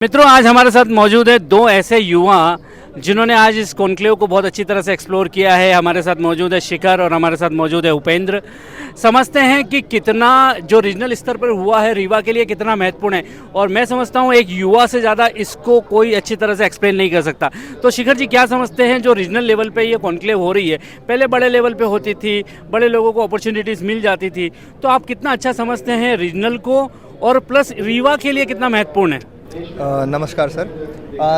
मित्रों, आज हमारे साथ मौजूद है दो ऐसे युवा जिन्होंने आज इस कॉन्क्लेव को बहुत अच्छी तरह से एक्सप्लोर किया है। हमारे साथ मौजूद है शिखर और हमारे साथ मौजूद है उपेंद्र। समझते हैं कि कितना जो रीजनल स्तर पर हुआ है रीवा के लिए कितना महत्वपूर्ण है, और मैं समझता हूँ एक युवा से ज़्यादा इसको कोई अच्छी तरह से एक्सप्लेन नहीं कर सकता। तो शिखर जी, क्या समझते हैं जो रीजनल लेवल पे ये कॉन्क्लेव हो रही है, पहले बड़े लेवल पे होती थी, बड़े लोगों को अपॉर्चुनिटीज़ मिल जाती थी, तो आप कितना अच्छा समझते हैं रीजनल को, और प्लस रीवा के लिए कितना महत्वपूर्ण है? नमस्कार सर।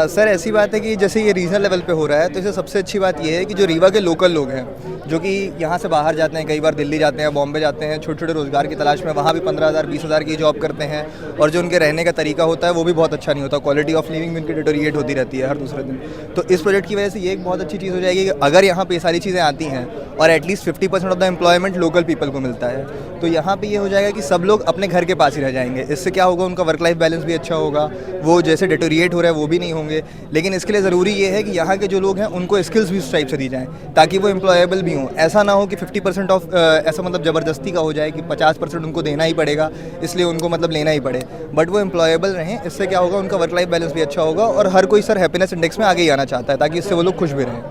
सर, ऐसी बात है कि जैसे ये रीजनल लेवल पे हो रहा है, तो इससे सबसे अच्छी बात ये है कि जो रीवा के लोकल लोग हैं, जो कि यहाँ से बाहर जाते हैं, कई बार दिल्ली जाते हैं, बॉम्बे जाते हैं, छोटे छोटे रोज़गार की तलाश में, वहाँ भी 15,000 20,000 की जॉब करते हैं, और जो उनके रहने का तरीका होता है वो भी बहुत अच्छा नहीं होता। क्वालिटी ऑफ लिविंग उनकी डिटोरिएट होती रहती है हर दूसरे दिन। तो इस प्रोजेक्ट की वजह से ये एक बहुत अच्छी चीज़ हो जाएगी कि अगर यहाँ पे ये सारी चीज़ें आती हैं और at least 50% of the employment local people को मिलता है, तो यहाँ पे ये हो जाएगा कि सब लोग अपने घर के पास ही रह जाएंगे। इससे क्या होगा, उनका वर्क लाइफ बैलेंस भी अच्छा होगा, वो जैसे डिटोरिएट हो रहा है वो भी नहीं होंगे। लेकिन इसके लिए ज़रूरी ये है कि यहाँ के जो लोग हैं उनको स्किल्स भी उस टाइप से दी जाएँ ताकि वो एम्प्लॉयबल भी हों। ऐसा ना हो कि 50% ऑफ ऐसा मतलब ज़बरदस्ती का हो जाए कि 50% उनको देना ही पड़ेगा, इसलिए उनको मतलब लेना ही पड़े, बट वो एम्प्लॉयबल रहें। इससे क्या होगा, उनका वर्क लाइफ बैलेंस भी अच्छा होगा, और हर कोई सर हैप्पीनेस इंडेक्स में आगे ही आना चाहता है ताकि इससे वो लोग खुश भी रहें।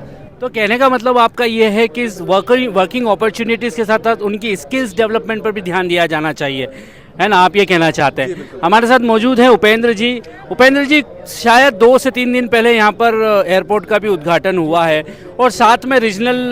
तो कहने का मतलब आपका ये है कि इस वर्किंग अपॉर्चुनिटीज़ के साथ साथ उनकी स्किल्स डेवलपमेंट पर भी ध्यान दिया जाना चाहिए, है ना? आप ये कहना चाहते हैं। हमारे साथ मौजूद है उपेंद्र जी। उपेंद्र जी, शायद 2 से 3 दिन पहले यहाँ पर एयरपोर्ट का भी उद्घाटन हुआ है और साथ में रीजनल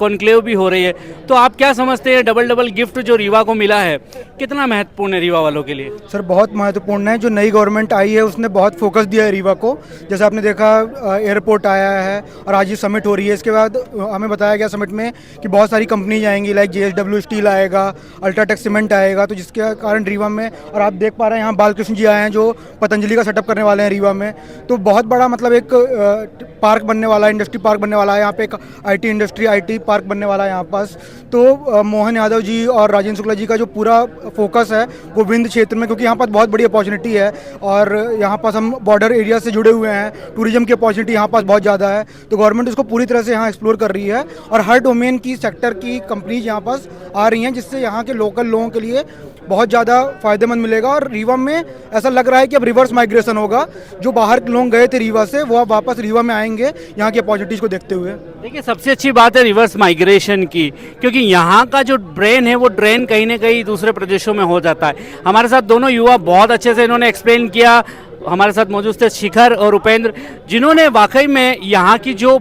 कॉन्क्लेव भी हो रही है, तो आप क्या समझते हैं डबल गिफ्ट जो रीवा को मिला है कितना महत्वपूर्ण है रीवा वालों के लिए? सर, बहुत महत्वपूर्ण है। जो नई गवर्नमेंट आई है उसने बहुत फोकस दिया है रीवा को। जैसे आपने देखा, एयरपोर्ट आया है और आज ये समिट हो रही है। इसके बाद हमें बताया गया समिट में कि बहुत सारी कंपनीज आएंगी, लाइक JSW स्टील आएगा, अल्ट्राटेक सीमेंट आएगा, तो जिसके कारण रीवा में, और आप देख पा रहे हैं यहाँ बालकृष्ण जी आए हैं जो पतंजलि का सेटअप करने वाले हैं रीवा में। तो बहुत बड़ा मतलब एक पार्क बनने वाला है, इंडस्ट्री पार्क बनने वाला है यहाँ पे, एक IT इंडस्ट्री IT पार्क बनने वाला है यहाँ पास। तो मोहन यादव जी और राजेंद्र शुक्ला जी का जो पूरा फोकस है वो विंध्य क्षेत्र में, क्योंकि यहाँ पर बहुत बड़ी अपॉर्चुनिटी है और यहाँ पास हम बॉर्डर एरिया से जुड़े हुए हैं, टूरिज्म की अपॉर्चुनिटी यहाँ पास बहुत ज़्यादा है। तो गवर्नमेंट इसको पूरी तरह से यहाँ एक्सप्लोर कर रही है और हर डोमेन की सेक्टर की कंपनीज यहाँ पास आ रही हैं, जिससे यहाँ के लोकल लोगों के लिए बहुत ज़्यादा फ़ायदेमंद मिलेगा। और रीवा में ऐसा लग रहा है कि अब रिवर्स माइग्रेशन होगा, जो बाहर के लोग गए थे रीवा से वो अब वापस रीवा में आएंगे यहाँ की अपॉर्चुनिटीज़ को देखते हुए। देखिए, सबसे अच्छी बात है रिवर्स माइग्रेशन की, क्योंकि यहाँ का जो ड्रेन है वो ड्रेन कहीं ना कहीं दूसरे प्रदेशों में हो जाता है। हमारे साथ दोनों युवा बहुत अच्छे से इन्होंने एक्सप्लेन किया। हमारे साथ मौजूद थे शिखर और उपेंद्र, जिन्होंने वाकई में यहाँ की जो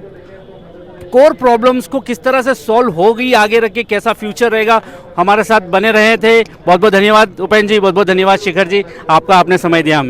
कोर प्रॉब्लम्स को किस तरह से सॉल्व होगी, आगे रख के कैसा फ्यूचर रहेगा, हमारे साथ बने रहे थे। बहुत बहुत धन्यवाद उपेंद्र जी, बहुत बहुत धन्यवाद शिखर जी, आपका आपने समय दिया हमें।